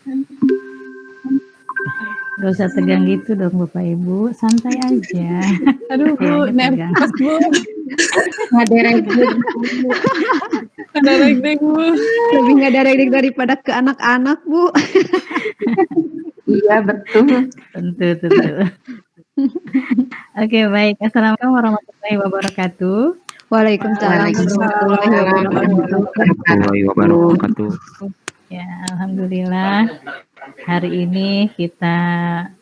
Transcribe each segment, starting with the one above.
Gak usah tegang gitu dong Bapak Ibu, santai aja. Aduh Bu, nervous Bu. Ngaderek Bu. Lebih ngaderek daripada ke anak-anak Bu. Iya betul. Tentu. Oke baik, Assalamualaikum warahmatullahi wabarakatuh. Waalaikumsalam warahmatullahi wabarakatuh. Ya, alhamdulillah hari ini kita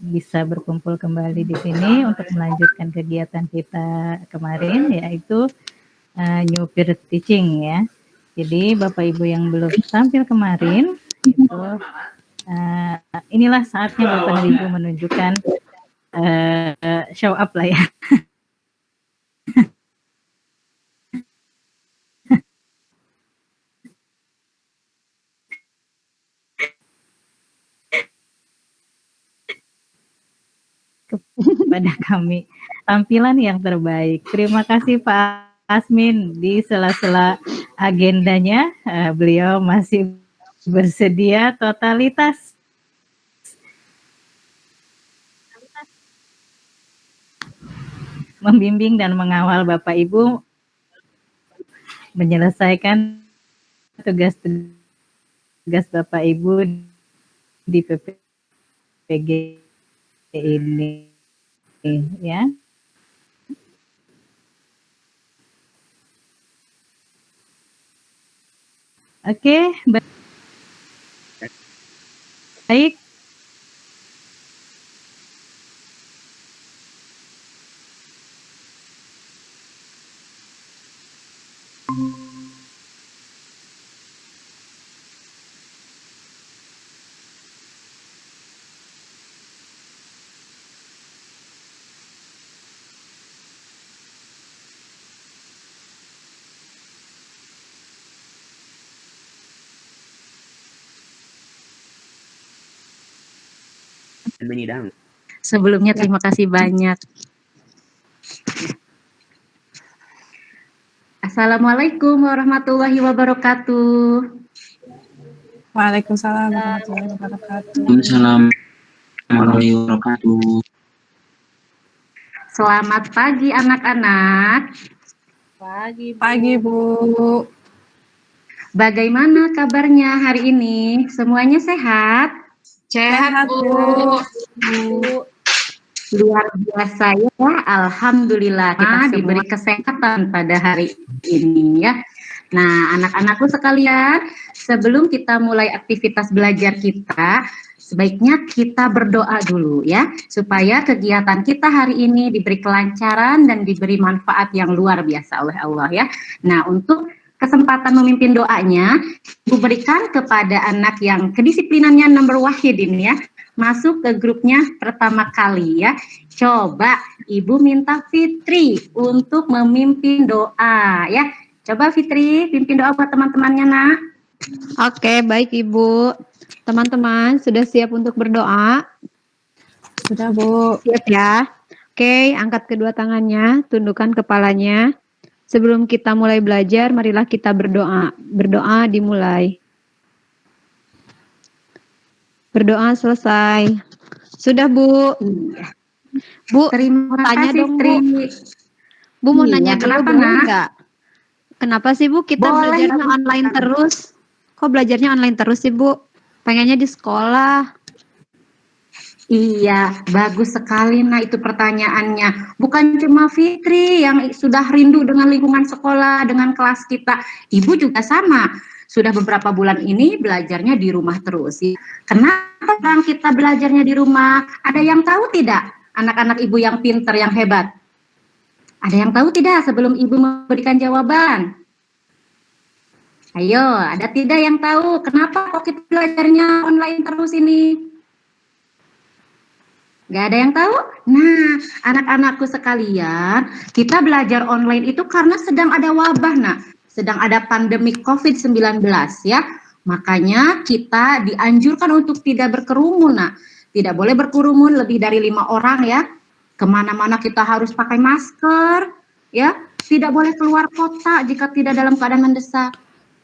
bisa berkumpul kembali di sini untuk melanjutkan kegiatan kita kemarin, yaitu New Peer Teaching ya. Jadi Bapak Ibu yang belum tampil kemarin itu inilah saatnya Bapak Ibu menunjukkan show up lah ya. Kepada kami tampilan yang terbaik. Terima kasih Pak Asmin, di sela-sela agendanya beliau masih bersedia totalitas membimbing dan mengawal Bapak Ibu menyelesaikan tugas Bapak Ibu di PPG ini ya. Oke, baik. Sebelumnya terima kasih banyak. Assalamualaikum warahmatullahi wabarakatuh. Waalaikumsalam warahmatullahi wabarakatuh. Waalaikumsalam warahmatullahi wabarakatuh. Selamat pagi anak-anak. Pagi Bu. Bagaimana kabarnya hari ini? Semuanya sehat? Sehat Bu. Luar biasa ya, alhamdulillah kita diberi kesehatan pada hari ini ya. Nah, anak-anakku sekalian, sebelum kita mulai aktivitas belajar kita, sebaiknya kita berdoa dulu ya, supaya kegiatan kita hari ini diberi kelancaran dan diberi manfaat yang luar biasa oleh Allah ya. Nah, untuk kesempatan memimpin doanya, Ibu berikan kepada anak yang kedisiplinannya number wahid ini ya, masuk ke grupnya pertama kali ya. Coba Ibu minta Fitri untuk memimpin doa ya. Coba Fitri pimpin doa buat teman-temannya nak. Oke, baik Ibu. Teman-teman sudah siap untuk berdoa? Sudah Bu. Siap ya. Oke, angkat kedua tangannya, tundukkan kepalanya. Sebelum kita mulai belajar, marilah kita berdoa. Berdoa dimulai. Berdoa selesai. Sudah Bu. Bu, Terima tanya kasih dong Fitri. Bu mau Iya, nanya dulu kenapa, boleh Nak? nggak? Kenapa sih Bu kita Boleh, belajarnya Nak. online terus? Kok belajarnya online terus sih Bu? Pengennya di sekolah. Iya, bagus sekali. Nah, itu pertanyaannya. Bukan cuma Fitri yang sudah rindu dengan lingkungan sekolah, dengan kelas kita. Ibu juga sama. Sudah beberapa bulan ini belajarnya di rumah terus. Kenapa orang kita belajarnya di rumah? Ada yang tahu tidak? Anak-anak ibu yang pintar, yang hebat. Ada yang tahu tidak sebelum ibu memberikan jawaban? Ayo, ada tidak yang tahu? Kenapa kok kita belajarnya online terus ini? Gak ada yang tahu? Nah, anak-anakku sekalian, kita belajar online itu karena sedang ada wabah, nah. Sedang ada pandemi COVID-19 ya. Makanya kita dianjurkan untuk tidak berkerumun, nah. Tidak boleh berkerumun lebih dari 5 orang ya. Kemana-mana kita harus pakai masker, ya. Tidak boleh keluar kota jika tidak dalam keadaan mendesak.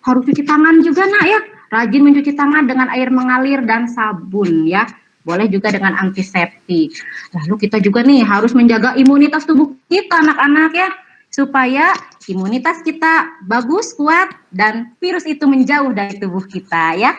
Harus cuci tangan juga, nak ya. Rajin mencuci tangan dengan air mengalir dan sabun ya. Boleh juga dengan antiseptik. Lalu kita juga nih harus menjaga imunitas tubuh kita anak-anak ya. Supaya imunitas kita bagus, kuat, dan virus itu menjauh dari tubuh kita ya.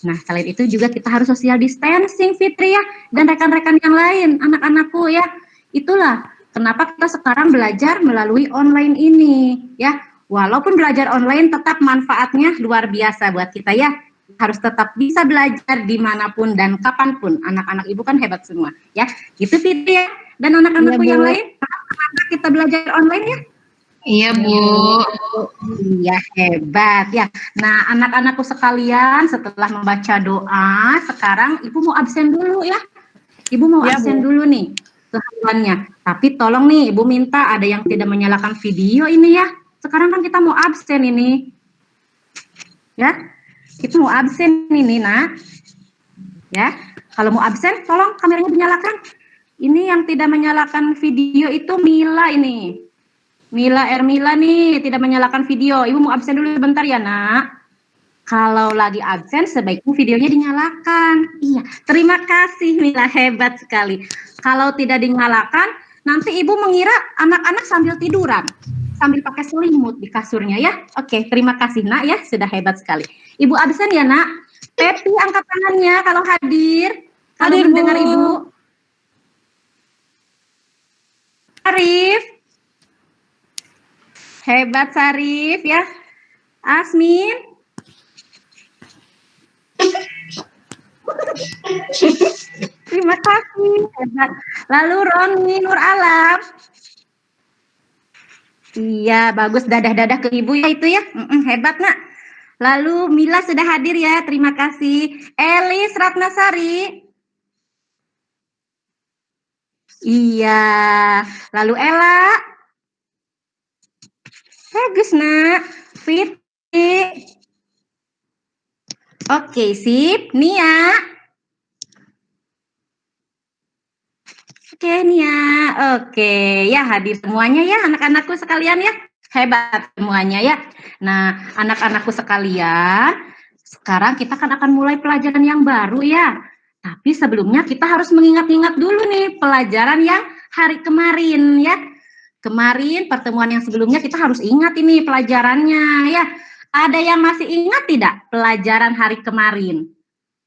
Nah, selain itu juga kita harus social distancing, Fitri ya, dan rekan-rekan yang lain, anak-anakku ya. Itulah kenapa kita sekarang belajar melalui online ini ya. Walaupun belajar online tetap manfaatnya luar biasa buat kita ya. Harus tetap bisa belajar dimanapun dan kapanpun. Anak-anak ibu kan hebat semua ya. Gitu Fitri ya. Dan anak-anakku Iya, Bu. yang lain, kenapa kita belajar online ya? Iya, Bu. Iya, hebat ya. Nah, anak-anakku sekalian, setelah membaca doa, sekarang Ibu mau absen dulu ya. Ibu mau Ya, absen Bu. dulu nih kehadirannya. Tapi tolong nih, Ibu minta ada yang tidak menyalakan video ini ya. Sekarang kan kita mau absen ini. Ya, kita mau absen ini, nak. Ya, kalau mau absen, tolong kameranya dinyalakan. Ini yang tidak menyalakan video itu Mila ini. Mila Ermila nih tidak menyalakan video. Ibu mau absen dulu sebentar ya, nak. Kalau lagi absen sebaiknya videonya dinyalakan. Iya, terima kasih Mila, hebat sekali. Kalau tidak dinyalakan, nanti Ibu mengira anak-anak sambil tiduran, sambil pakai selimut di kasurnya ya. Oke, terima kasih nak ya, sudah hebat sekali. Ibu absen ya, nak. Pepi angkat tangannya kalau hadir. Kalau Hadir, mendengar Bu. Ibu. Arif. Hebat Sarif ya. Asmin. Terima kasih. Hebat. Lalu Roni Nur Alam. Iya, bagus, dadah-dadah ke ibu ya itu ya. Hebat nak. Lalu Mila sudah hadir ya. Terima kasih. Elis Ratnasari. Iya. Lalu Ella. Bagus nak. Fitri. Oke, sip. Nia. Oke, Nia. Oke, ya hadir semuanya ya anak-anakku sekalian ya. Hebat semuanya ya. Nah, anak-anakku sekalian, sekarang kita kan akan mulai pelajaran yang baru ya. Tapi sebelumnya kita harus mengingat-ingat dulu nih pelajaran yang hari kemarin ya. Kemarin pertemuan yang sebelumnya kita harus ingat ini pelajarannya ya. Ada yang masih ingat tidak pelajaran hari kemarin?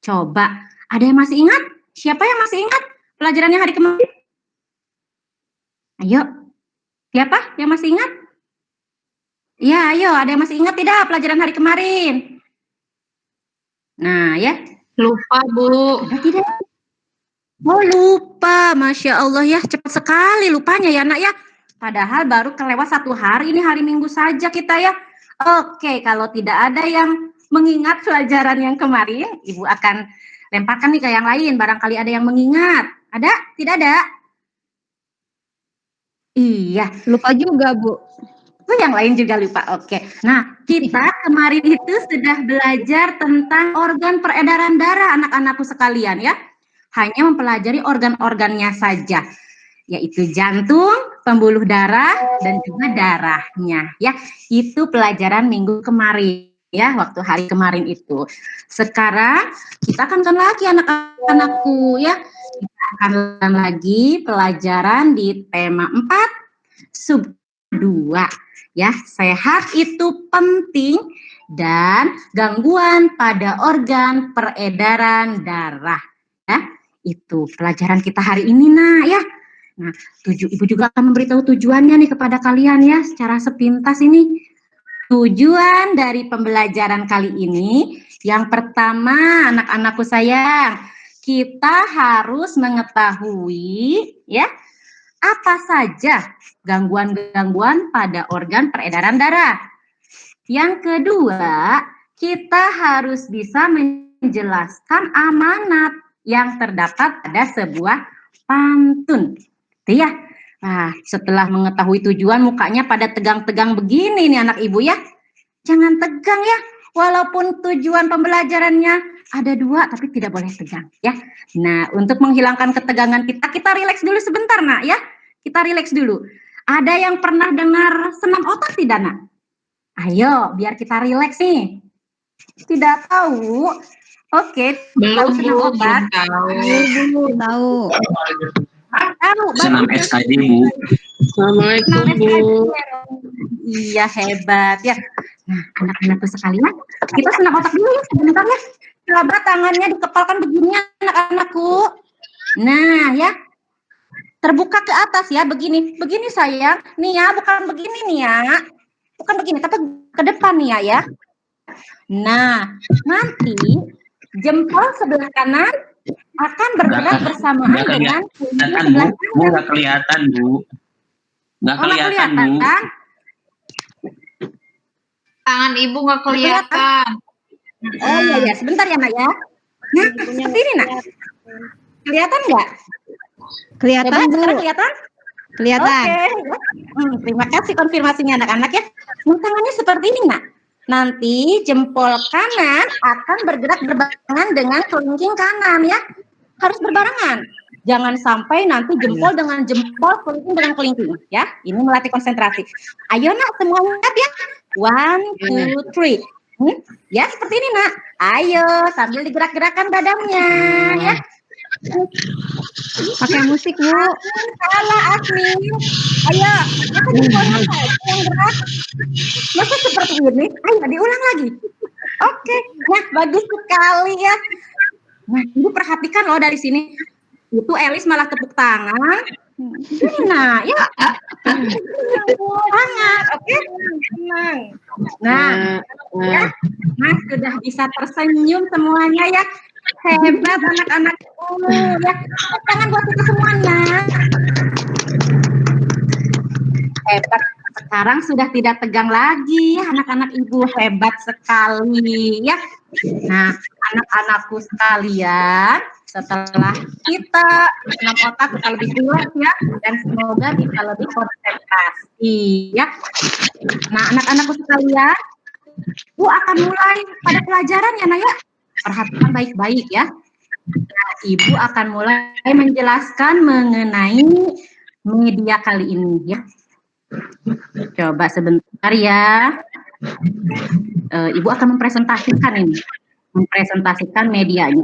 Coba, ada yang masih ingat? Siapa yang masih ingat pelajarannya hari kemarin? Ayo, siapa yang masih ingat? Ya, ayo, ada yang masih ingat tidak pelajaran hari kemarin? Nah, ya. Lupa, Bu. Ada tidak? Oh, lupa. Masya Allah ya, cepat sekali lupanya ya, nak ya. Padahal baru kelewat 1 hari, ini hari Minggu saja kita ya. Oke, kalau tidak ada yang mengingat pelajaran yang kemarin, Ibu akan lemparkan nih ke yang lain. Barangkali ada yang mengingat. Ada? Tidak ada? Iya. Lupa juga, Bu. Oh, yang lain juga lupa. Oke. Nah, kita kemarin itu sudah belajar tentang organ peredaran darah anak-anakku sekalian ya. Hanya mempelajari organ-organnya saja, yaitu jantung, pembuluh darah, dan juga darahnya ya. Itu pelajaran minggu kemarin ya, waktu hari kemarin itu. Sekarang kita akan lagi anak-anakku ya. Kita akan lagi pelajaran di tema 4 sub 2 ya. Sehat itu penting dan gangguan pada organ peredaran darah ya. Itu pelajaran kita hari ini nak ya. Nah, Ibu juga akan memberitahu tujuannya nih kepada kalian ya secara sepintas ini. Tujuan dari pembelajaran kali ini yang pertama anak-anakku sayang, kita harus mengetahui ya apa saja gangguan-gangguan pada organ peredaran darah. Yang kedua, kita harus bisa menjelaskan amanat yang terdapat pada sebuah pantun. Itu ya. Nah, setelah mengetahui tujuan mukanya pada tegang-tegang begini nih anak ibu ya. Jangan tegang ya. Walaupun tujuan pembelajarannya ada 2 tapi tidak boleh tegang ya. Nah, untuk menghilangkan ketegangan kita rileks dulu sebentar nak ya. Kita rileks dulu. Ada yang pernah dengar senam otak tidak nak? Ayo, biar kita rileks nih. Tidak tahu. Oke, tahu Belum, senam Bu. obat. Belum tahu. Bu, tahu. Tahu, Senam bagus. SKD, Bu. Assalamualaikum, Senam Bu. Iya, hebat ya. Nah, anak-anakku sekalian, kita senam otak dulu ya sebentar ya. Coba tangannya dikepalkan begini anak-anakku. Nah, ya. Terbuka ke atas ya, begini. Begini sayang. Nih ya, bukan begini nih ya. Bukan begini, tapi ke depan nih ya. Nah, nanti jempol sebelah kanan akan bergerak bersamaan Nggak dengan kelihatan, sebelah Bu. Bu, kanan. nggak kelihatan, Bu. Nggak Oh, nggak kelihatan, Bu. kelihatan? Tangan Ibu nggak kelihatan. Oh iya, sebentar ya nak ya. Nah, seperti ini nak. Kelihatan nggak? Kelihatan, Coba Bu. sekarang kelihatan? Kelihatan. Oke. Terima kasih konfirmasinya anak-anak ya. Nah, tangannya seperti ini nak. Nanti jempol kanan akan bergerak berbarengan dengan kelingking kanan ya. Harus berbarengan. Jangan sampai nanti jempol dengan jempol, kelingking dengan kelingking ya. Ini melatih konsentrasi. Ayo nak semuanya ya. 1, 2, 3. Ya seperti ini nak. Ayo sambil digerak-gerakkan badannya ya. Pakai musik, Bu. Salah Asmin. Ayo, masa jempolnya saja yang gerak? Masa seperti ini? Ayo diulang lagi. Oke, nah bagus sekali ya. Nah, Ibu perhatikan loh dari sini. Itu Elis malah tepuk tangan. Nah, ya. Semangat, oke? Senang. Nah, ya. Nah, sudah bisa tersenyum semuanya ya. Hebat anak-anakku ya. Tangan buat kita semuanya. Hebat. Sekarang sudah tidak tegang lagi. Anak-anak Ibu hebat sekali ya. Nah, anak-anakku sekalian, setelah kita senam otak kita lebih rileks ya, dan semoga bisa lebih konsentrasi ya. Nah, anak-anakku sekalian, Bu akan mulai pada pelajaran ya, Naya. Perhatikan baik-baik ya. Nah, Ibu akan mulai menjelaskan mengenai media kali ini ya. Coba sebentar ya. Ibu akan mempresentasikan medianya.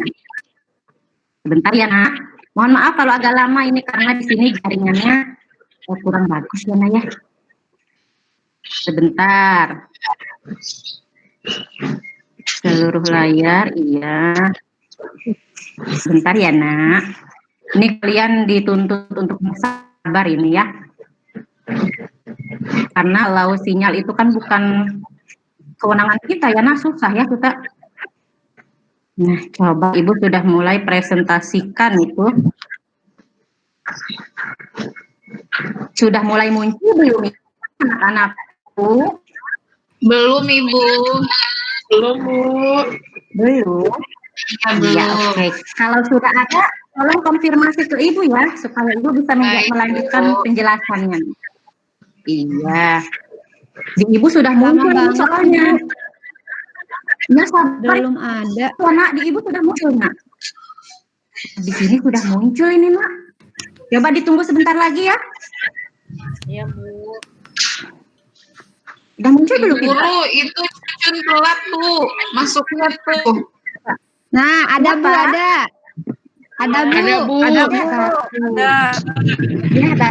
Sebentar ya nak. Mohon maaf kalau agak lama ini karena di sini jaringannya kurang bagus ya nak ya. Sebentar. Seluruh layar, iya. Sebentar ya nak. Ini kalian dituntut untuk sabar ini ya. Karena kalau sinyal itu kan bukan kewenangan kita ya, nah susah ya kita. Nah, coba Ibu sudah mulai presentasikan itu. Sudah mulai muncul belum anak-anakku? Belum, Ibu. Belum, Bu. Belum. Ya, oke. Kalau sudah ada, tolong konfirmasi ke Ibu ya, supaya Ibu bisa melanjutkan penjelasannya. Iya. Di Ibu sudah muncul ini soalnya. Ya, Belum ada. Nak, di Ibu sudah muncul, nak. Di sini sudah muncul ini, nak. Coba ditunggu sebentar lagi ya. Iya, Bu. Udah muncul belum? Guru, itu cucun telat tuh. Masuknya tuh. Nah, ada Bu, ada. Ada Bu. Ada, Bu. Ada. Ada. Ya, ada.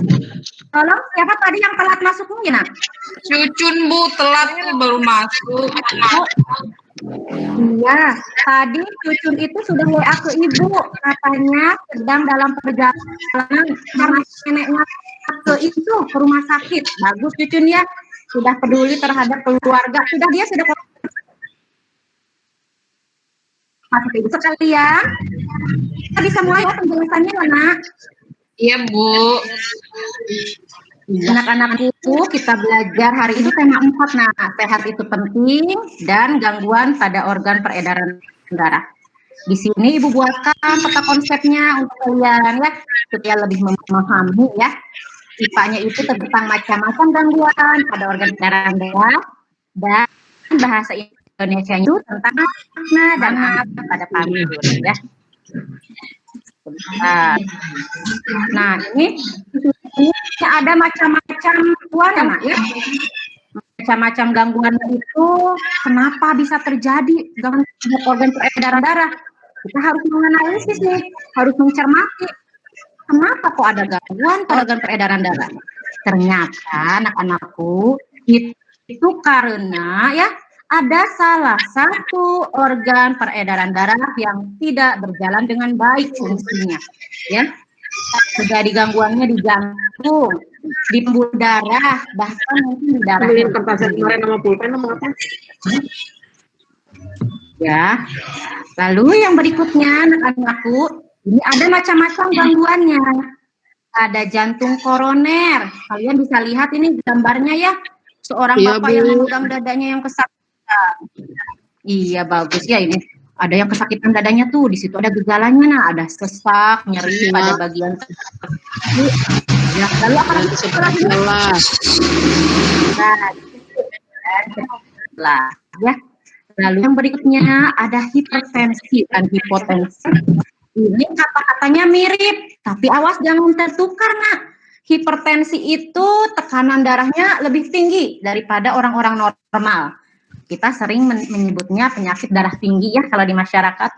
Tolong siapa tadi yang telat masuknya, nak? Cucun, Bu. Telat tuh baru masuk. Iya, tadi Cucun itu sudah WA ke Ibu, katanya sedang dalam perjalanan karena neneknya ke rumah sakit. Bagus Cucun ya, sudah peduli terhadap keluarga. Dia sudah masuk Ibu sekalian. Kita bisa mulai ya penjelasannya, nak. Iya, Bu. Anak-anak itu kita belajar hari ini tema 4. Nah, sehat itu penting dan gangguan pada organ peredaran darah. Di sini Ibu buatkan peta konsepnya untuk kalian ya, supaya lebih memahami ya. IPA-nya itu tentang macam-macam gangguan pada organ peredaran darah dan bahasa Indonesia itu tentang makna dan arti pada paru ya. Nah, ini ada macam-macam warna ya. macam-macam gangguan itu kenapa bisa terjadi gangguan organ peredaran darah. Kita harus menganalisis nih, harus mencermati kenapa kok ada gangguan organ peredaran darah. Ternyata anak-anakku itu karena ya ada salah satu organ peredaran darah yang tidak berjalan dengan baik fungsinya, ya. Terjadi gangguannya di jantung, di pembuluh darah, bahkan mungkin di darah. kemarin sama pulpen sama apa? Ya. Lalu yang berikutnya anak-anakku, ini ada macam-macam gangguannya. Ada jantung koroner. Kalian bisa lihat ini gambarnya ya. Seorang bapak yang memegang dadanya yang kesakitan. Iya, bagus ya ini. Ada yang kesakitan dadanya tuh, di situ ada gejalanya, nah ada sesak, nyeri pada bagian ya, lalu apa lah ya. Lalu yang berikutnya ada hipertensi dan hipotensi. Ini kata-katanya mirip, tapi awas jangan tertukar, nak. Hipertensi itu tekanan darahnya lebih tinggi daripada orang-orang normal. Kita sering menyebutnya penyakit darah tinggi ya kalau di masyarakat.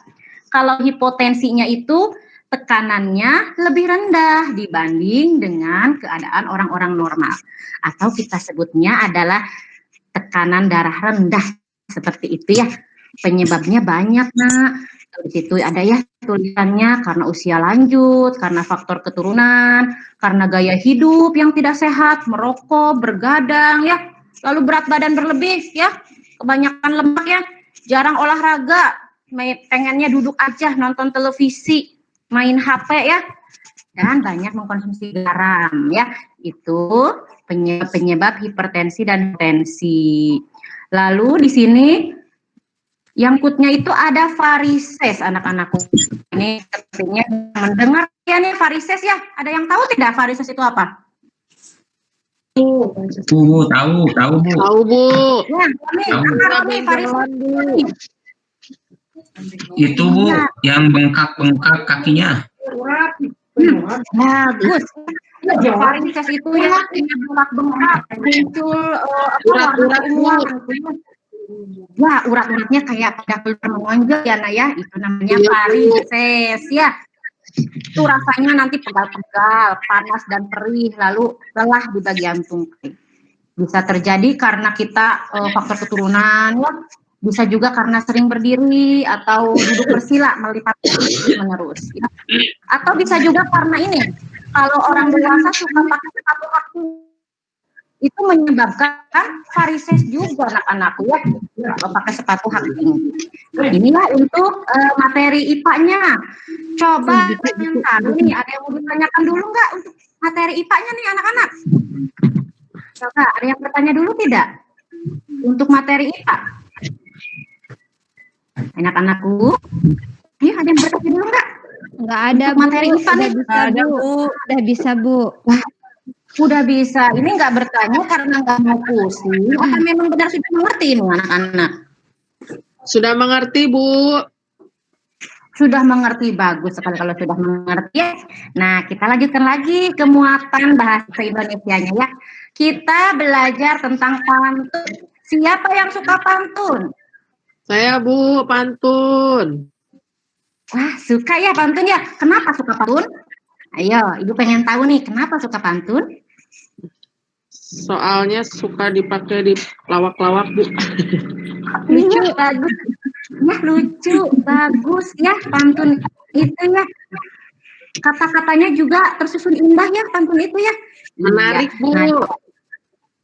Kalau hipotensinya itu tekanannya lebih rendah dibanding dengan keadaan orang-orang normal. Atau kita sebutnya adalah tekanan darah rendah, seperti itu ya. Penyebabnya banyak, nak. Di situ ada ya tulisannya karena usia lanjut, karena faktor keturunan, karena gaya hidup yang tidak sehat, merokok, bergadang ya. Lalu berat badan berlebih ya, kebanyakan lemak ya, jarang olahraga, pengennya duduk aja nonton televisi, main HP ya, dan banyak mengkonsumsi garam ya. Itu penyebab hipertensi dan hipotensi. Lalu di sini yang kutnya itu ada varises, anak-anakku. Ini sepertinya mendengar ya nih varises ya. Ada yang tahu tidak varises itu apa? Bu, tahu Bu. Tahu Bu. Ya, ini varises. Itu Bu, yang bengkak-bengkak kakinya. Bagus. Varises itu ya bengkak-bengkak, muncul urat-urat uang. Wah, urat-uratnya kayak pada keluar menonjol ya, Nak ya. Itu namanya varises ya. Itu rasanya nanti pegal-pegal, panas dan perih, lalu lelah di bagian tungkai. Bisa terjadi karena kita faktor keturunan ya. Bisa juga karena sering berdiri atau duduk bersila melipat menerus. Ya. Atau bisa juga karena ini, kalau orang dewasa suka pakai sepatu kaki itu menyebabkan varises juga anak-anakku ya, kalau pakai sepatu kaki tinggi. Inilah untuk materi IPA-nya. Coba sebentar nih, ada yang mau ditanyakan dulu nggak untuk materi IPA-nya nih anak-anak? Coba, ada yang bertanya dulu tidak? Untuk materi IPA? Anak-anakku, ayo ada yang bertanya dulu nggak? Nggak ada, untuk materi IPA nih. Udah bisa, Bu. Udah bisa. Ini nggak bertanya karena nggak mau pusing, atau memang benar sudah mengerti nih anak-anak? Sudah mengerti Bu. Sudah mengerti, bagus sekali kalau sudah mengerti ya. Nah, kita lanjutkan lagi ke muatan bahasa Indonesianya ya. Kita belajar tentang pantun. Siapa yang suka pantun? Saya Bu, pantun. Wah, suka ya pantun ya. Kenapa suka pantun? Ayo, Ibu pengen tahu nih, kenapa suka pantun? Soalnya suka dipakai di lawak-lawak Bu. Lucu, bagus. Ya, lucu, bagus ya pantun itu ya. Kata-katanya juga tersusun indah ya pantun itu ya. Menarik Ya. Bu. Nah,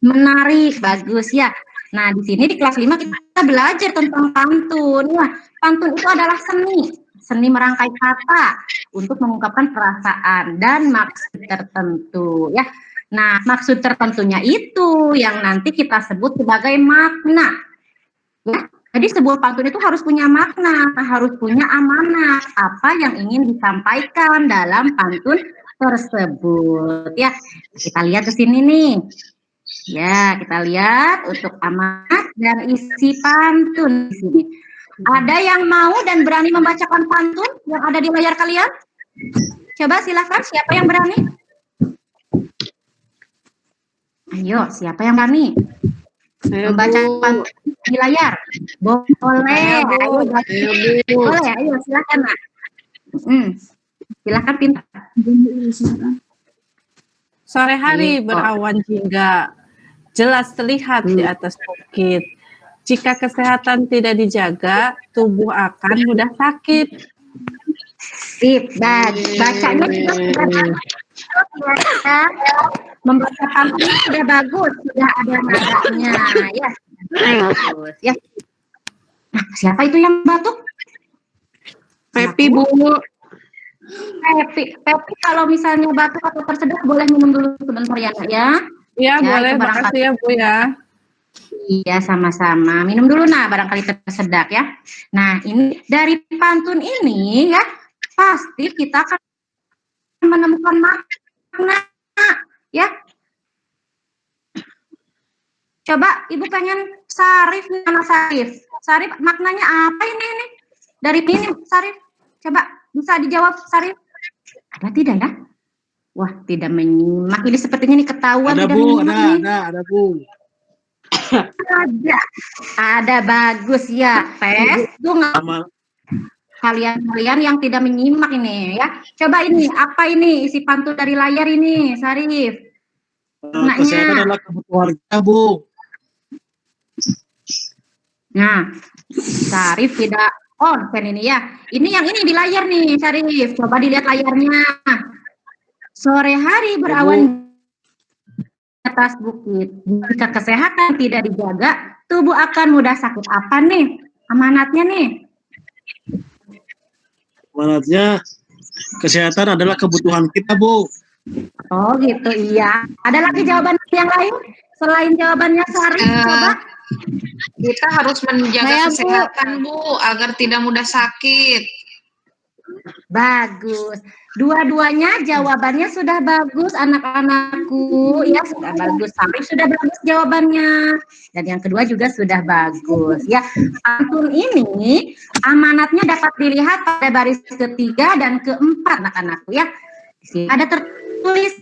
menarik, bagus ya. Nah, di sini di kelas 5 kita belajar tentang pantun. Wah, pantun itu adalah seni merangkai kata untuk mengungkapkan perasaan dan maksud tertentu ya. Nah, maksud tertentunya itu yang nanti kita sebut sebagai makna. Ya, jadi sebuah pantun itu harus punya makna, harus punya amanat apa yang ingin disampaikan dalam pantun tersebut. Ya, kita lihat ke sini nih. Ya, kita lihat untuk amanat dan isi pantun di sini. Ada yang mau dan berani membacakan pantun yang ada di layar kalian? Coba silakan, siapa yang berani? Ayo, siapa yang berani? Membaca pantun di layar. Boleh. Ayo, boleh. Ayo, silakan, Nak. Silakan pintar. Sore hari Ayo. berawan hingga jelas terlihat di atas bukit. Jika kesehatan tidak dijaga, tubuh akan mudah sakit. Sip, bacanya juga sudah bagus ya. Membaca pantunnya sudah bagus, sudah ada nadanya ya. Bagus ya. Nah, siapa itu yang batuk? Pepi, Bu. Pepi kalau misalnya batuk atau tersedak boleh minum dulu sebentar ya, Nak, ya. Ya, Ya, boleh. itu barangkali. Makasih ya, Bu ya. Iya, sama-sama. Minum dulu, nah, barangkali tersedak ya. Nah, ini dari pantun ini ya, pasti kita akan menemukan makna ya. Coba Ibu pengen Sarif, mana Sarif? Sarif maknanya apa ini? Dari ini Sarif, coba bisa dijawab Sarif. Ada tidak ya? Wah, tidak menyimak. Ini sepertinya ini ketahuan Ada tidak Bu, menyimak. ada Bu. Ada bagus ya. Kalian yang tidak menyimak ini ya. Coba ini, apa ini isi pantun dari layar ini, Sarif? Kesehatan adalah kebutuhan kita, Bu. Nah, Sarif tidak konsen ini ya. Ini yang ini di layar nih, Sarif. Coba dilihat layarnya. Sore hari berawan atas bukit. Jika kesehatan tidak dijaga, tubuh akan mudah sakit. Apa nih amanatnya nih? Amanatnya kesehatan adalah kebutuhan kita, Bu. Oh gitu, iya. Ada lagi jawaban yang lain selain jawabannya Sarif? Coba. Kita harus menjaga kesehatan, Bu, agar tidak mudah sakit. Bagus. Dua-duanya jawabannya sudah bagus, anak-anakku. Ya, sudah bagus. Sarif sudah bagus jawabannya. Dan yang kedua juga sudah bagus. Ya, pantun ini amanatnya dapat dilihat pada baris ketiga dan keempat, anak-anakku ya. Di sini ada tertulis,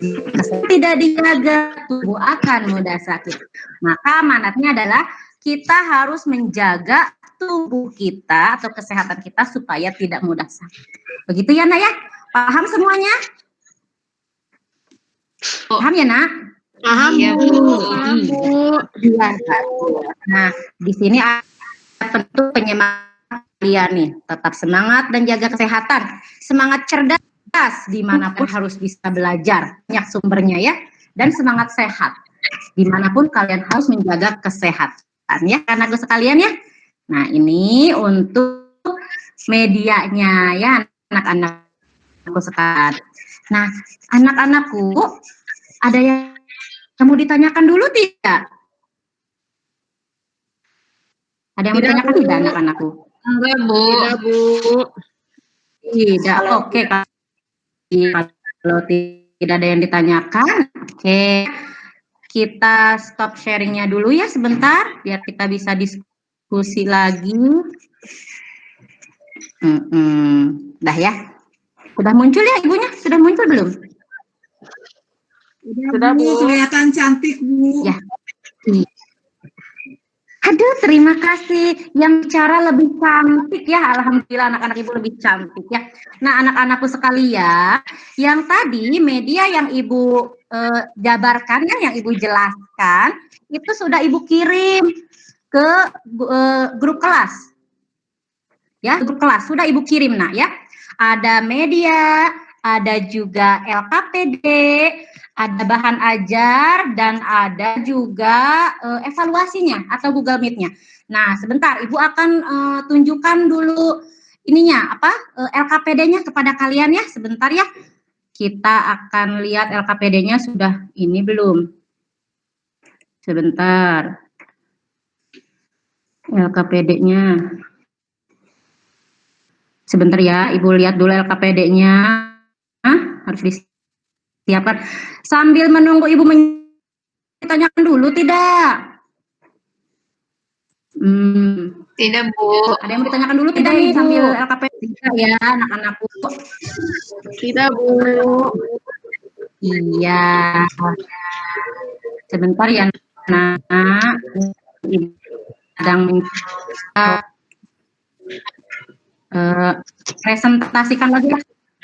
tidak dijaga, tubuh akan mudah sakit. Maka amanatnya adalah kita harus menjaga tubuh kita atau kesehatan kita supaya tidak mudah sakit. Begitu ya, Nak ya? Paham semuanya? Paham ya, Nak? Paham, Iya, Bu. Iya, bagus. Nah, di sini ada tentu penyemangat kalian nih. Tetap semangat dan jaga kesehatan. Semangat cerdas dimanapun harus bisa belajar. Banyak sumbernya ya. Dan semangat sehat. Dimanapun kalian harus menjaga kesehatan ya. Karena gue sekalian ya. Nah, ini untuk medianya ya, anak-anakku sekalian. Nah, anak-anakku, ada yang mau ditanyakan dulu tidak? Ada yang mau ditanyakan tidak, anak-anakku? Enggak, Bu. Tidak, Bu. Tidak, oke. Kalau tidak ada yang ditanyakan, oke. Kita stop sharingnya dulu ya sebentar, biar kita bisa diskusi lagi. Dah ya. Sudah muncul ya ibunya? Sudah muncul belum? Sudah, Bu. Kelihatan cantik, Bu. Ya. Aduh, terima kasih. Yang bicara lebih cantik ya. Alhamdulillah anak-anak ibu lebih cantik ya. Nah, anak-anakku sekalian, yang tadi media yang ibu jabarkan ya, yang ibu jelaskan, itu sudah ibu kirim ke grup kelas. Ya, grup kelas sudah ibu kirim, Nak ya. Ada media, ada juga LKPD, ada bahan ajar, dan ada juga evaluasinya atau Google Meet-nya. Nah, sebentar, Ibu akan tunjukkan dulu ininya, LKPD-nya kepada kalian ya, sebentar ya. Kita akan lihat LKPD-nya sudah ini belum. Sebentar. LKPD-nya. Sebentar ya, Ibu lihat dulu LKPD-nya. Harus disiapkan. Sambil menunggu Ibu ditanyakan dulu tidak? Tidak, Bu. Ada yang mau ditanyakan dulu tidak nih sambil LKPD ya anak-anakku? Tidak, Bu. Iya. Sebentar ya, Nak. sedang presentasikan lagi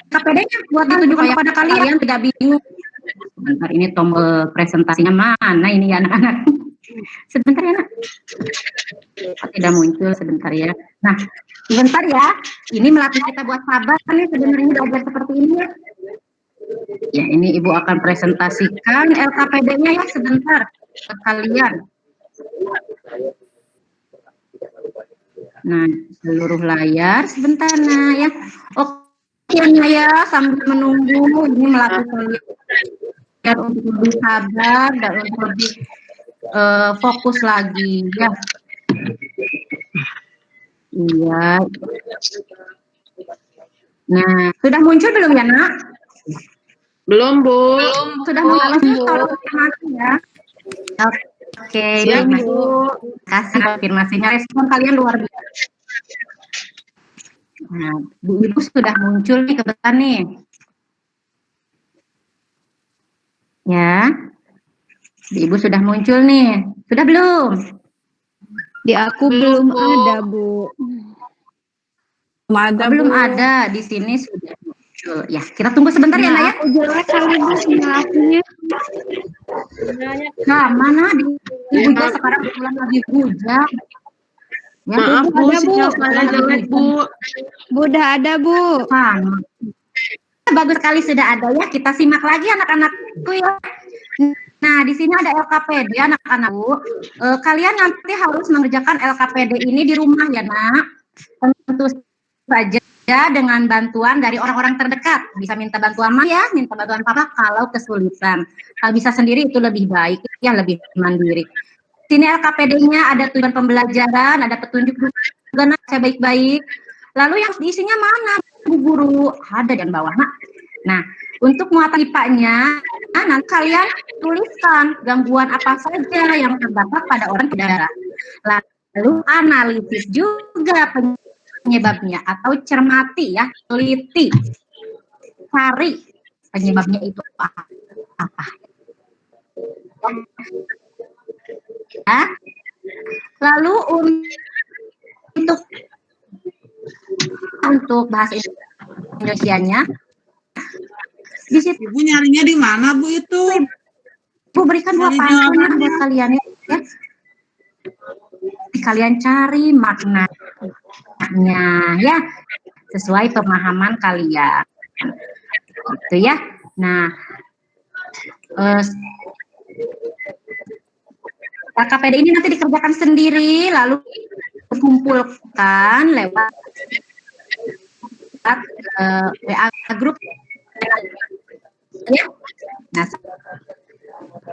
KPD-nya buat ditunjukkan kepada kalian, tidak bingung. Sebentar, ini tombol presentasinya mana ini ya anak-anak? Sebentar ya nak. Tidak muncul, sebentar ya. Nah, sebentar ya. Ini melatih kita buat sabar nih sebenarnya belajar seperti ini ya. Ya, ini Ibu akan presentasikan LKPD-nya ya sebentar ke kalian. Nah, seluruh layar sebentar nah ya. Oke ya, sambil menunggu ini melatih kalian untuk lebih sabar dan untuk lebih fokus lagi ya. Iya. Nah, sudah muncul belum ya nak? Belum, Bu. Sudah muncul, tolong konfirmasi ya. Oke, Siap, baik, Bu. kasih konfirmasinya, respon kalian luar biasa. Nah, Bu Ibu sudah muncul nih kebetulan nih. Ya, Bu Ibu sudah muncul nih. Sudah belum? Di aku belum ada, Bu. Belum ada, di sini sudah muncul. Ya, kita tunggu sebentar ya, Naya. Aku jelek kali Bu simulasinya. Nah, mana di Ibu sekarang kebetulan lagi hujan. Ya, Maaf, Bu, sinyal saya jelek, Bu. Bu, udah ada, Bu. Sama. Bagus sekali sudah ada ya. Kita simak lagi anak-anakku ya. Nah, di sini ada LKPD anak-anakku. Kalian nanti harus mengerjakan LKPD ini di rumah ya, Nak. Tentu saja dengan bantuan dari orang-orang terdekat. Bisa minta bantuan Mama ya, minta bantuan Papa kalau kesulitan. Kalau bisa sendiri itu lebih baik ya, lebih mandiri. Sini LKPD-nya ada tujuan pembelajaran, ada petunjuk juga nak, saya baik-baik. Lalu yang isinya mana, Bu Guru? Ada di bawah, nak. Nah, untuk muatan IPA-nya, nanti kalian tuliskan gangguan apa saja yang terdapat pada orang daerah. Lalu analisis juga penyebabnya atau cermati ya, teliti, cari penyebabnya itu apa. Ya. Lalu untuk bahasa Indonesianya di situ Ibu nyarinya di mana Bu itu? Ibu berikan jawabannya buat kalian ya. Kalian cari maknanya ya sesuai pemahaman kalian. Gitu ya. Nah, KPD ini nanti dikerjakan sendiri, lalu dikumpulkan lewat WA grup. Ya. Nah,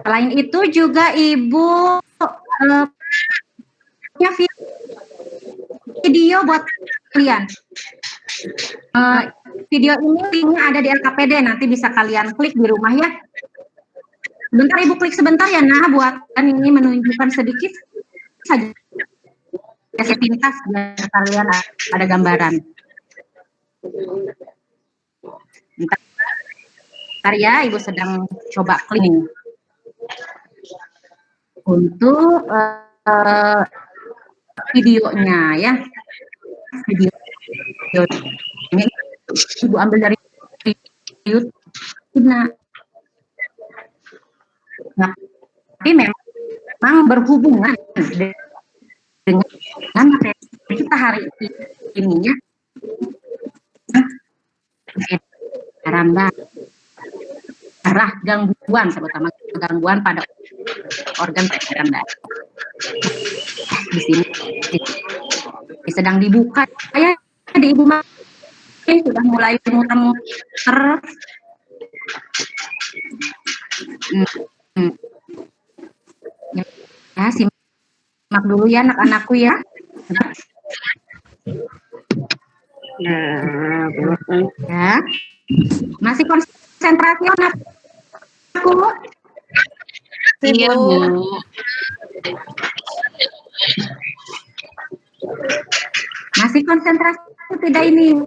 selain itu juga Ibu punya video buat kalian. Video ini linknya ada di LKPD, nanti bisa kalian klik di rumah ya. Bentar Ibu klik sebentar ya, nah buat ini menunjukkan sedikit saja sepintas biar kalian ada gambaran. Bentar ya, Ibu sedang coba klik untuk videonya ya. Video ini Ibu ambil dari YouTube. Nah, tapi memang berhubungan dengan materi kita hari ini ya. Darah gangguan, terutama gangguan pada organ peredaran darah. Di sini sedang dibuka ya di Ibu sudah mulai muter-muter. Ya, simak dulu ya anak-anakku ya. Ya. Masih konsentrasi anakku? Iya, Bu. Masih konsentrasi tidak ini?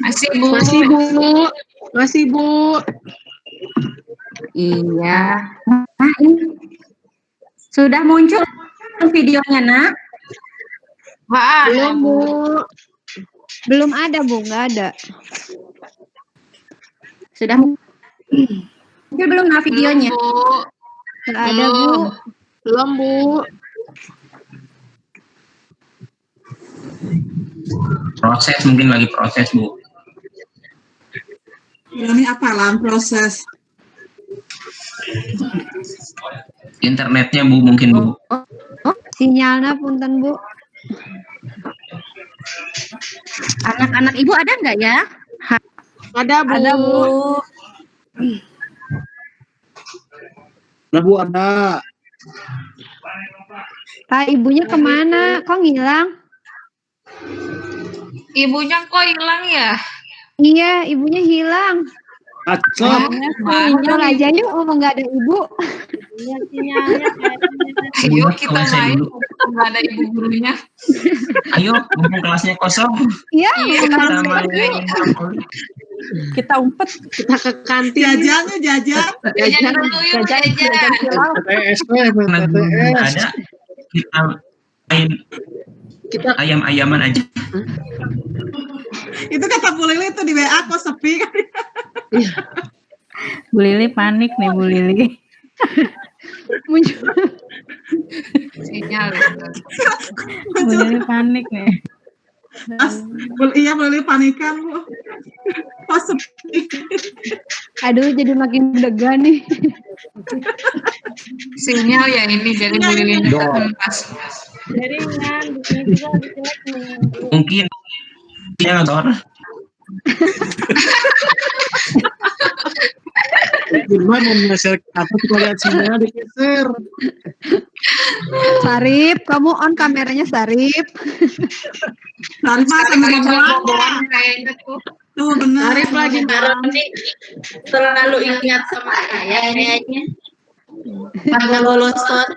Masih, Bu. Masih, Bu. Masih, Bu. Iya. Nah, ini sudah muncul videonya, Nak? Nggak ada, Belum, Bu. Belum ada, Bu, nggak ada. Sudah muncul belum Nak videonya? Bu. Nggak ada, Bu. Belum, Bu. Proses, mungkin lagi proses, Bu. Ini apalan proses. Internetnya, Bu, mungkin, Bu. Sinyalnya punten, Bu. Anak-anak Ibu ada nggak ya? Ada, Bu. Nah, Bu, ada. Pak, ibunya kemana? Kok ngilang? Ibunya kok hilang ya? Iya, ibunya hilang. Acap. Ngobrol aja yuk, ngomong nggak ada ibu. Ayo Bu, kita selesai main. dulu. Nggak ada ibu gurunya. Ayo, mumpung kelasnya kosong. Iya, Kita main trampolin. Kita umpet. Kita ke kantin. Jajan yuk, jajan. Jajan dulu yuk, jajan. PTS, Karena belum PTS. ada, kita main ayam-ayaman aja. Itu kata Bu Lili itu di WA kok sepi. Bu Lili panik nih, Bu Lili. muncul. Sinyal. Bu Lili panik nih. Iya, Bu Lili panikan, Bu. Kok sepi. Aduh, jadi makin deg-degan nih. Sinyal ya ini jadi Bu Lilinya terhempas. Mungkin dia nggak Gimana menyelesaikan apa kita lihat sinyalnya digeser. Sarip, kamu on kameranya, Sarip. Sarip mah sama Boboan boboan. kayaknya tuh. Tuh benar. Sarip lagi Roni selalu ingat sama saya kayaknya. Karena lolosor.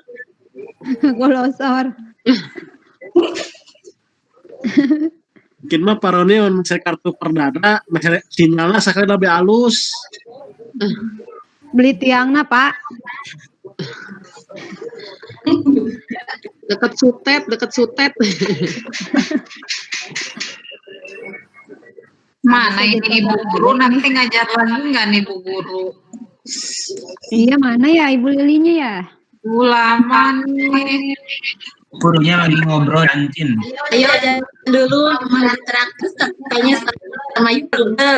Golosor. Mungkin mah Pak Roni menyelesaikan kartu perdana, sinyalnya sekali lebih halus. Beli tiangna, Pak. Deket sutet. Mana ini ibu guru nanti ngajar lagi nggak nih Bu Guru? Iya, mana ya Ibu Lilinya ya? Lama nih. gurunya lagi ngobrol kantin. Ayo jalan dulu ditraktir katanya sama YouTuber.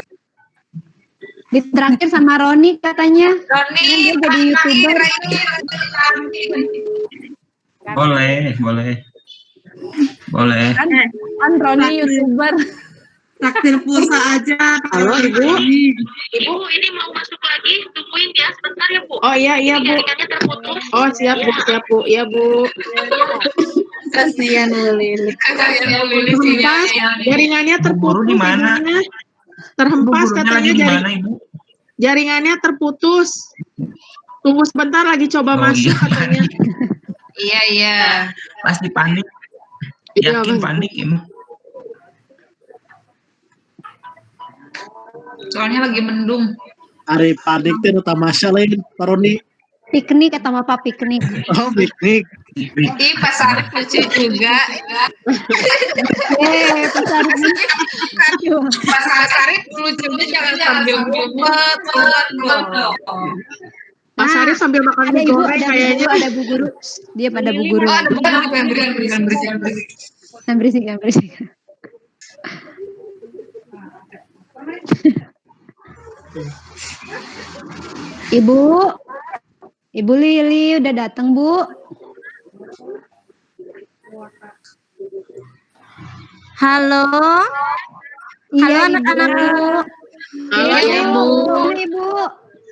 Ditraktir sama Roni katanya. Roni, Dia jadi YouTuber. Boleh. Kan Roni YouTuber. Traktir pulsa aja. Halo Ibu. Ibu, ini mau masuk lagi, tungguin ya sebentar ya Bu. Oh iya Bu. Jaringannya terputus. Oh siap Bu. Iya Bu. Kasihan Bu Lili. Terhempas. Jaringannya terputus. Guru di mana? ibunya. Terhempas Gurunya katanya lagi di mana, Ibu? jaringannya terputus. Tunggu sebentar lagi coba Oh, masuk iya. katanya. Iya. Pasti panik. Iya, Yakin Mas. panik emang. Soalnya lagi mendung. Hari panik itu tamasya lain, Pak Roni. Piknik atau apa piknik? Oh, piknik. Ih, Pak Sarif lucu juga. Pak Sarip. Pak Sarif lucunya jangan sambil ngumpet. Pak Sarif sambil makan Ada mie ibu, goreng ada kayaknya. ibu, ada bu guru. Dia pada bu guru. Oh, ada bukan yang berisik. Yang berisik, yang berisik. Ibu Lili udah datang Bu. Halo. Iya, Halo anak-anakku. Halo Iya, Ibu. Ibu.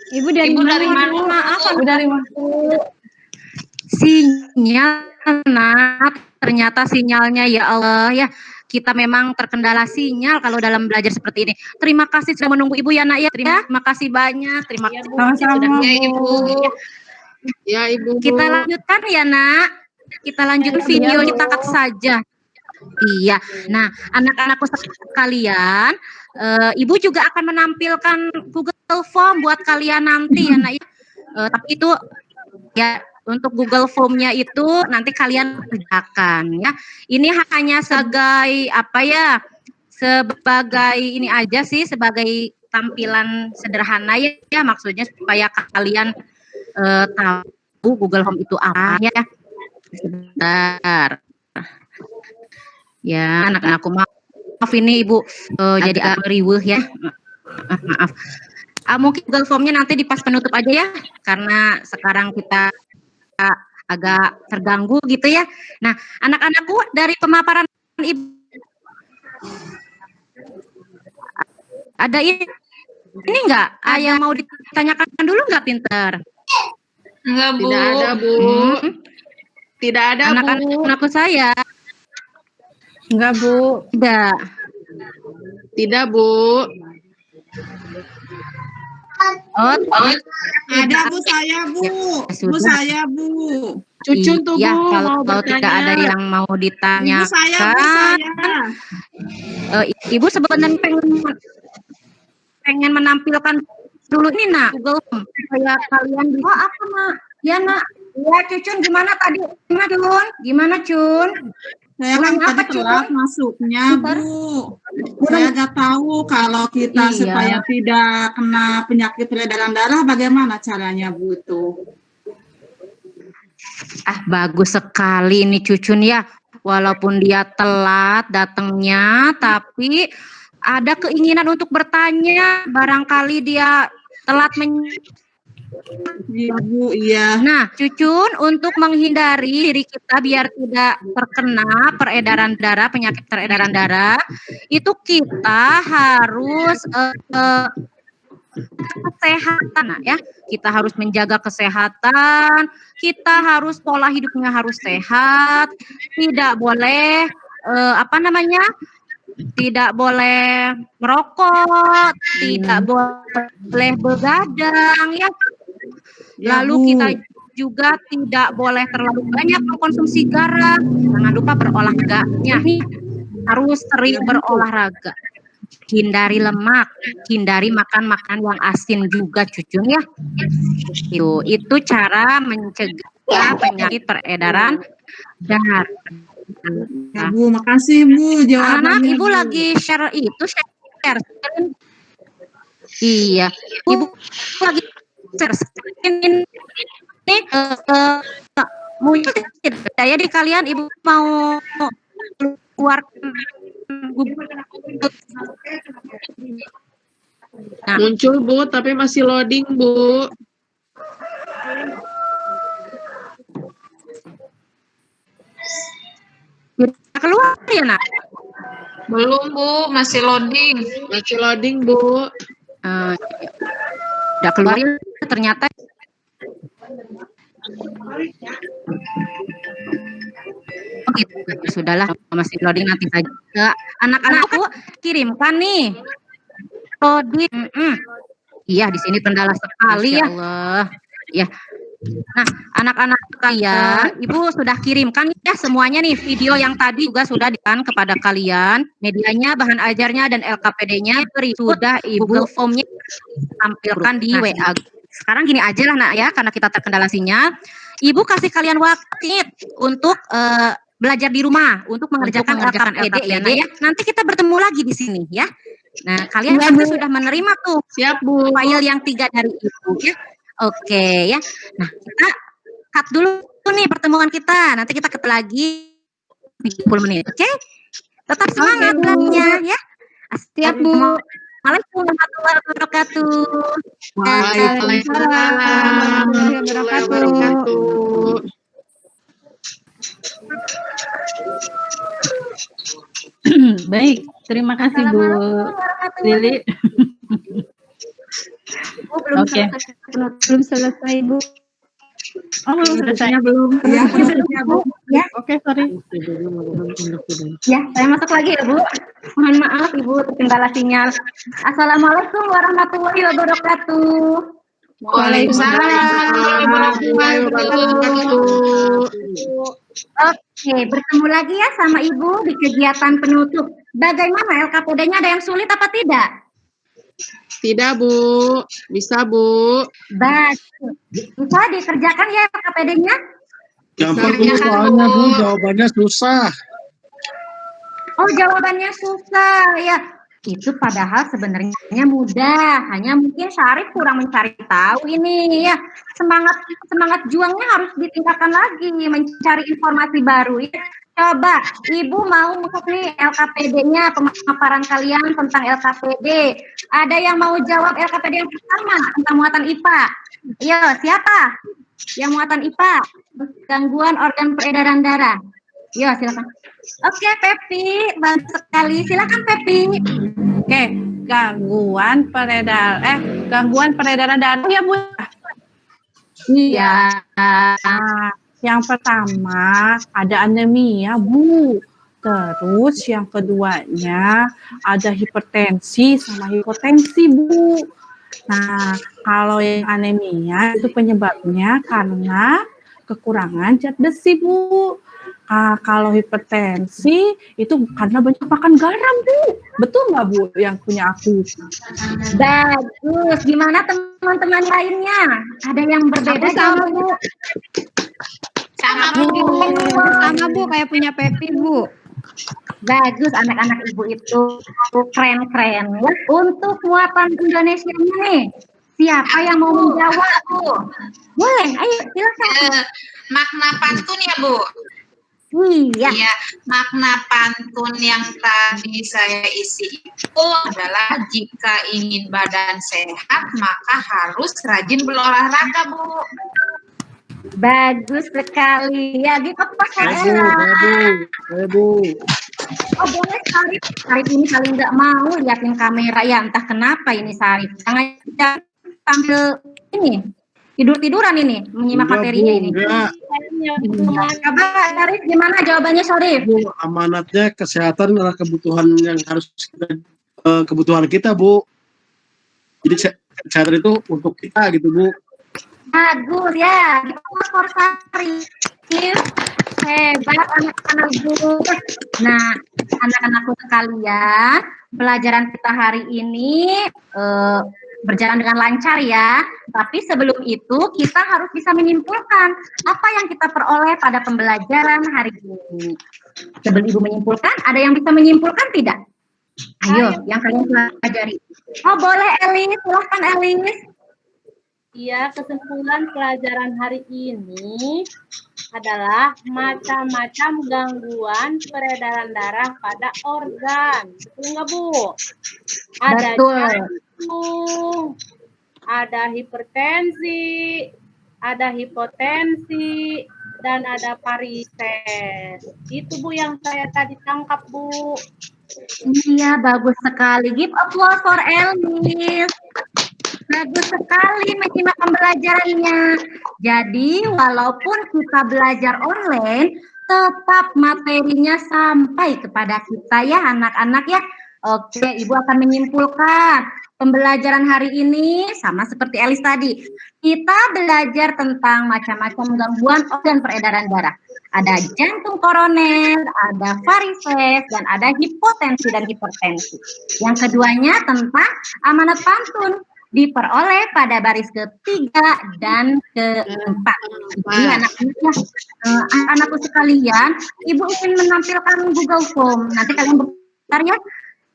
Ibu dari Ibu mana? dari mana? Maaf, Ibu dari mana? sinyal nak. Ternyata sinyalnya ya Allah ya. Kita memang terkendala sinyal kalau dalam belajar seperti ini. Terima kasih sudah menunggu Ibu ya nak ya. Terima kasih banyak. Terima kasih sudah Ya, Ibu. Ya Ibu. Kita lanjutkan ya nak. Kita lanjutkan video kita saja. Iya. Nah, anak-anakku sekalian, Ibu juga akan menampilkan Google Form buat kalian nanti ya nak. Tapi itu ya untuk Google Form-nya itu nanti kalian kerjakan ya. Ini hanya sebagai apa ya? Sebagai ini aja sih, sebagai tampilan sederhana ya, maksudnya supaya kalian tahu Google Home itu apa ya. Sebentar. Ya, anak-anakku maaf ini Ibu jadi agak riweuh ya. Maaf. Mungkin Google Form-nya nanti di pas penutup aja ya, karena sekarang kita agak terganggu gitu ya. Nah, anak-anakku dari pemaparan Ibu ada ini enggak? Yang mau ditanyakan dulu enggak, Pinter? Enggak, Bu. Tidak ada, Bu. Tidak ada, Bu. Anak-anakku saya. Enggak, Bu. Tidak. Tidak, Bu. Ada Bu saya Bu. Bu saya Bu. Cucun tuh, ya, Bu, kalau mau bertanya. tidak ada yang mau Bu ditanyakan, saya Bu saya. Ibu sebenarnya pengen menampilkan dulu ini nak Google supaya kalian bisa. Oh apa nak? Ya nak. Ya Cucun gimana tadi? Gimana Cun? Saya kan Apa, tadi telat masuknya Bu. Saya nggak tahu kalau kita Iya. supaya tidak kena penyakit peredaran darah bagaimana caranya Bu itu. Bagus sekali nih Cucun ya. Walaupun dia telat datangnya, tapi ada keinginan untuk bertanya. Barangkali dia telat Iya Bu, iya. Nah, Cucun, untuk menghindari diri kita biar tidak terkena peredaran darah, penyakit peredaran darah, itu kita harus kesehatan ya. Kita harus menjaga kesehatan, kita harus pola hidupnya harus sehat, tidak boleh tidak boleh merokok, tidak boleh begadang ya. Lalu kita juga tidak boleh terlalu banyak mengkonsumsi garam. Jangan lupa berolahraganya. Harus sering berolahraga. Hindari lemak, hindari makan makanan yang asin juga Cucun ya. Itu cara mencegah penyakit peredaran darah. Ya Bu, makasih Bu jawabannya. Anak Ibu lagi share. Iya, Ibu lagi share ini muncul tidak ya di kalian? Ibu mau keluar Muncul, Bu, tapi masih loading, Bu. keluar ya nak? Belum, Bu, masih loading. Masih loading, Bu. Udah keluar ya ternyata. Oh gitu, sudahlah masih loading nanti saja. Anak-anakku kirimkan nih loading. Iya di sini kendala sekali ya. Allah. Ya. Nah, anak-anak kalian, Ibu sudah kirimkan ya semuanya nih video yang tadi juga sudah dikan kepada kalian. Medianya, bahan ajarnya dan LKPD-nya sudah Ibu Form-nya tampilkan di WA. Sekarang gini aja lah nak ya, karena kita terkendala sinyal. Ibu kasih kalian waktu untuk belajar di rumah untuk mengerjakan LKPD ya, nak ya. Nanti kita bertemu lagi di sini ya. Nah, kalian pasti sudah menerima tuh. Siap, Bu. File yang 3 dari Ibu ya. Oke ya. Nah, kita cut dulu nih pertemuan kita. Nanti kita ketemu lagi 30 menit. Oke? Tetap semangat belajarnya ya. Siap, Bu. Assalamualaikum warahmatullahi wabarakatuh. Waalaikumsalam warahmatullahi wabarakatuh. Baik, terima kasih Bu Lili. Oke. Belum selesai, Bu. Oh, belum selesai. Belum. Ya, Bu. Ya. Oke, sorry. Ya, saya masuk lagi ya, Bu. Mohon maaf, Ibu, terkendala sinyal. Assalamualaikum warahmatullahi wabarakatuh. Waalaikumsalam warahmatullahi wabarakatuh. Oke, bertemu lagi ya sama Ibu di kegiatan penutup. Bagaimana LKPD-nya, ada yang sulit apa tidak? Tidak, Bu. Bisa, Bu. Bisa dikerjakan ya KPD-nya? Gampang Bu, Kerjakan, soalnya Bu, Bu. jawabannya susah. Oh, jawabannya susah ya. Itu padahal sebenarnya mudah. Hanya mungkin Syarif kurang mencari tahu ini ya. Semangat juangnya harus ditingkatkan lagi, mencari informasi baru ya. Coba, Ibu mau masuk nih LKPD-nya, pemaparan kalian tentang LKPD. Ada yang mau jawab LKPD yang pertama tentang muatan IPA? Yo, siapa? Yang muatan IPA, gangguan organ peredaran darah. Yo, silakan. Oke, Pepi, bagus sekali. Silakan, Pepi. Oke, gangguan peredaran darah ya, Bu. Iya. Yang pertama ada anemia, Bu. Terus yang keduanya ada hipertensi sama hipotensi, Bu. Nah, kalau yang anemia itu penyebabnya karena kekurangan zat besi, Bu. Kalau hipertensi itu karena banyak makan garam, Bu. Betul nggak, Bu, yang punya aku? Bagus. Gimana teman-teman lainnya? Ada yang berbeda Sama, jawabannya? Bu. Sama, Bu. Sama, Bu, kayak punya Pepi, Bu. Bagus, anak-anak Ibu itu keren-keren ya. Untuk muatan Indonesia nih, siapa yang mau menjawab, Bu? Boleh, ayo silakan. Makna pantun ya, Bu. Iya. Iya, makna pantun yang tadi saya isi itu adalah jika ingin badan sehat maka harus rajin berolahraga, Bu. Bagus sekali ya. Gitu pas Bu. Oh boleh Sarif. Sarif ini paling nggak mau liatin kamera ya. Entah kenapa ini Sarif. Jangan tampil ini tidur-tiduran ini menyimak materinya ini. Coba Sarif gimana jawabannya Sarif? Bu, amanatnya kesehatan adalah kebutuhan yang harus kebutuhan kita, Bu. Jadi kesehatan itu untuk kita gitu, Bu. Bagus ya. Skor Sarif. Hebat anak-anak Bu. Nah, anak-anakku sekalian, pelajaran kita hari ini berjalan dengan lancar ya. Tapi sebelum itu kita harus bisa menyimpulkan apa yang kita peroleh pada pembelajaran hari ini. Sebelum Ibu menyimpulkan, ada yang bisa menyimpulkan tidak? Ayo, yang kalian pelajari. Oh boleh Elis, silahkan Elis. Iya, kesimpulan pelajaran hari ini adalah macam-macam gangguan peredaran darah pada organ. Betul nggak, Bu? Ada jantung, ada hipertensi, ada hipotensi, dan ada varises. Itu, Bu, yang saya tadi tangkap, Bu. Iya, bagus sekali. Give applause for Elis. Bagus sekali menyimak pembelajarannya. Jadi, walaupun kita belajar online, tetap materinya sampai kepada kita ya anak-anak ya. Oke, Ibu akan menyimpulkan pembelajaran hari ini sama seperti Elis tadi. Kita belajar tentang macam-macam gangguan organ peredaran darah. Ada jantung koroner, ada varises, dan ada hipotensi dan hipertensi. Yang keduanya tentang amanat pantun. Diperoleh pada baris ketiga dan keempat. Jadi anak-anakku sekalian, Ibu ingin menampilkan Google Form. Nanti kalian bentar ya.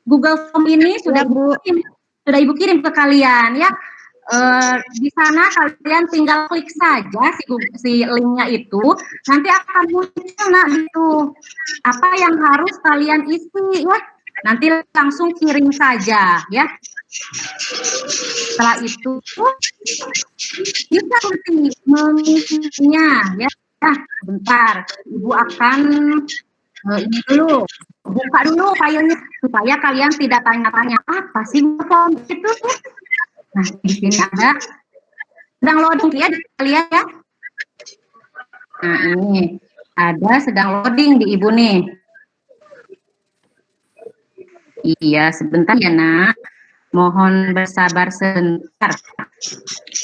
Google Form ini sudah Ibu kirim ke kalian ya. Di sana kalian tinggal klik saja si linknya itu, nanti akan muncul gitu apa yang harus kalian isi ya. Nanti langsung kirim saja ya. Setelah itu bisa mengisinya ya. Nah, bentar, Ibu akan ini dulu buka dulu filenya supaya kalian tidak tanya-tanya apa sih form itu. Nah, di sini ada sedang loading ya, lihat ya. Nah, ini ada sedang loading di Ibu nih. Iya, sebentar ya, Nak. Mohon bersabar sebentar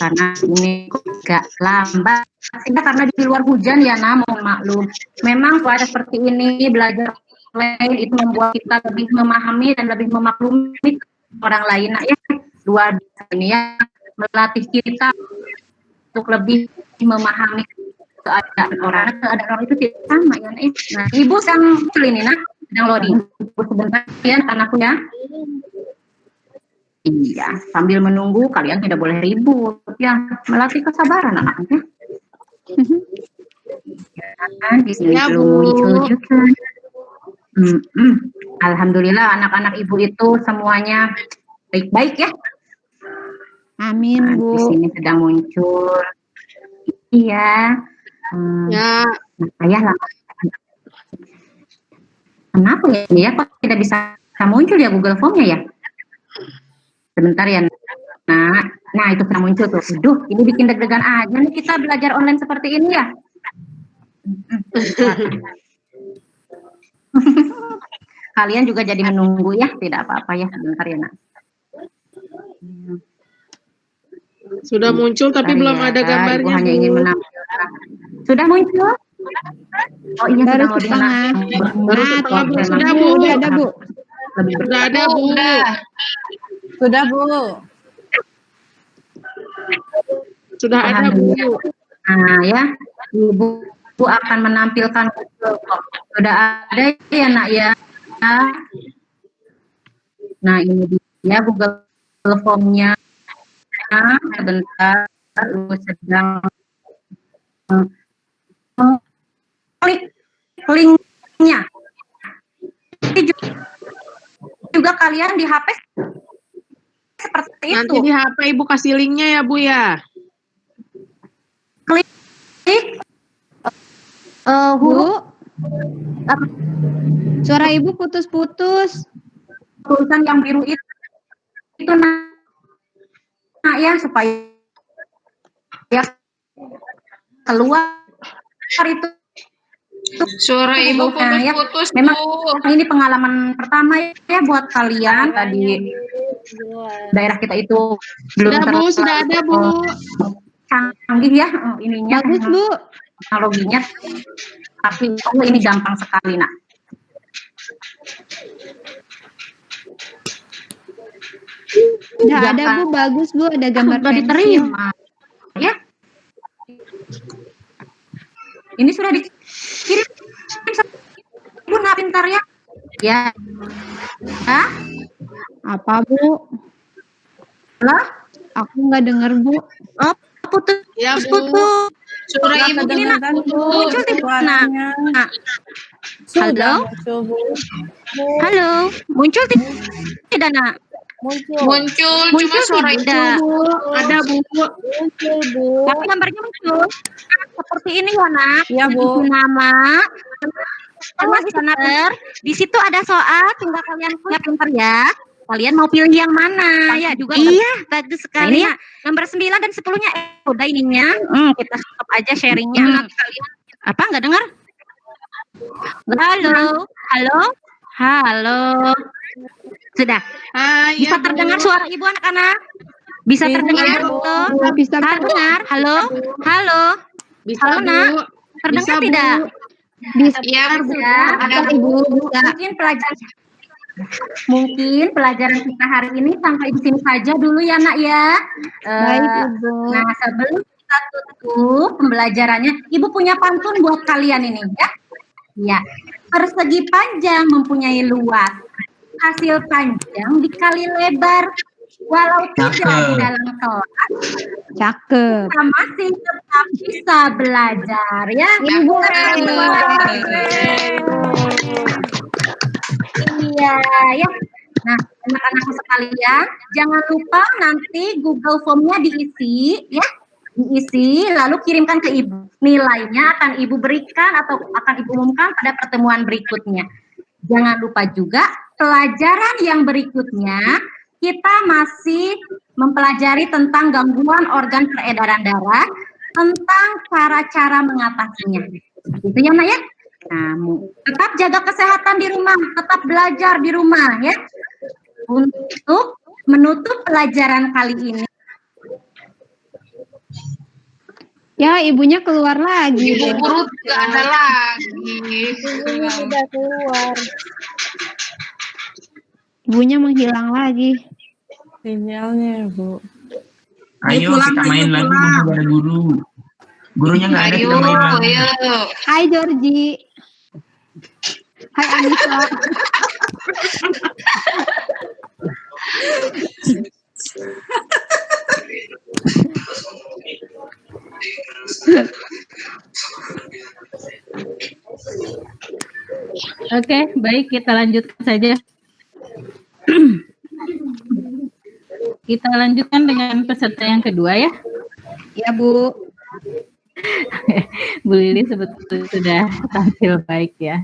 karena ini agak lambat karena di luar hujan ya, Nak, mohon maklum. Memang cuaca seperti ini belajar online itu membuat kita lebih memahami dan lebih memaklumi orang lain, Nak, ya. dua ini ya, melatih kita untuk lebih memahami keadaan orang itu tidak sama ya. Nah, ibu yang muncul ini nak sedang loading. Ibu sebentar ya anakku ya. Iya, sambil menunggu kalian tidak boleh ribut ya, melatih kesabaran anaknya. Di sini belum muncul juga. Alhamdulillah anak-anak ibu itu semuanya baik-baik ya. Amin, Nah, Bu. di sini sedang muncul. Iya. Ya. Ayah lah. Kenapa ya ini ya? Kok tidak bisa muncul ya Google Form-nya ya? Sebentar ya. Nah itu sudah muncul tuh. Aduh, ini bikin deg-degan aja nih kita belajar online seperti ini ya. Kalian juga jadi menunggu ya, tidak apa-apa ya. Sebentar ya nak. Sudah muncul tapi belum ada gambarnya. Ibu hanya ingin menampilkan. Sudah muncul? Oh iya, Baru sudah setengah. Baru setengah, Bu. Sudah, Bu. Udah ada, Bu. Sudah ada, Bu. Sudah, Bu. Sudah ada, Bu. Nah ya, Ibu akan menampilkan Google Form. Sudah ada ya nak ya. Nah ini dia Google Form-nya. Sebentar, Ibu sedang klik linknya. Juga kalian di HP seperti Nanti itu. di HP Ibu kasih linknya ya, Bu ya. Klik huruf. Suara Ibu putus-putus. Tulisan yang biru itu nah ya supaya ya keluar itu. Suara Ibu putus-putus, memang Bu. ini pengalaman pertama ya buat kalian tadi daerah kita itu belum Sudah, Bu. Sudah ada, Bu. canggih ya ininya. Bagus, Bu. Teknologinya, tapi ini gampang sekali nak. Udah ada, Bu. Bagus, Bu. Ada gambar sudah pensil. diterima ya. Ini sudah dikirim Bu, nak pintar ya. Ya. Hah? Apa, Bu? Lah, Aku nggak dengar, Bu. oh, putus. Ya, Bu. Putus. Suara Ibu ini nak muncul di mana? Halo? Halo, muncul tidak nak? Muncul, cuma suara Ibu. tidak. Ada, Bu. Muncul, Bu. Tapi gambarnya muncul. Seperti ini ya nak. Iya, Bu. Isi nama. Mas pinter. Di situ ada soal, tinggal kalian punya pinter ya. Kalian mau pilih yang mana? Ya juga. Iya, bagus sekali. Nah, ini nomor 9 dan 10-nya udah ininya. Kita stop aja sharingnya. Nanti kalian apa nggak dengar? Halo, halo, halo. Sudah. Bisa Ya, terdengar Bu. suara Ibu anak-anak? Bisa terdengar Iya, betul? Bisa, Bu. Dengar? Halo, halo. Bisa, Halo, Bu. nak. Terdengar Bisa, Bu. tidak? Bisa. Iya, Bu. Ya, Ada, ada Ibu. Mungkin pelajaran kita hari ini sampai di sini saja dulu ya nak ya. Baik, Ibu. Nah, sebelum kita tutup pembelajarannya, Ibu punya pantun buat kalian ini ya. Ya, persegi panjang mempunyai luas, hasil panjang dikali lebar, walau tidak di dalam kelas, Cakep. kita masih tetap bisa belajar ya. Ibu Iya ya. Nah, anak-anakku sekalian, jangan lupa nanti Google Form-nya diisi ya. Diisi lalu kirimkan ke Ibu. Nilainya akan Ibu berikan atau akan Ibu umumkan pada pertemuan berikutnya. Jangan lupa juga pelajaran yang berikutnya kita masih mempelajari tentang gangguan organ peredaran darah, tentang cara-cara mengatasinya. Itu ya, Nak ya. Nah, tetap jaga kesehatan di rumah, tetap belajar di rumah ya. Untuk menutup pelajaran kali ini. Ya, ibunya keluar lagi. Ibu guru juga ada lagi. Ibunya sudah keluar. Ibunya menghilang lagi. Sinyalnya, Bu. Ayo pulang kita aja, main lagi, pulang. mumpung ada guru. Gurunya nggak ada, Ayo, kita main lagi. ayo. Hai Georgie. Hai Anissa. Oke, baik, kita lanjutkan saja. Kita lanjutkan dengan peserta yang kedua ya. Ya Bu. Bu Lili sebetulnya sudah tampil baik ya.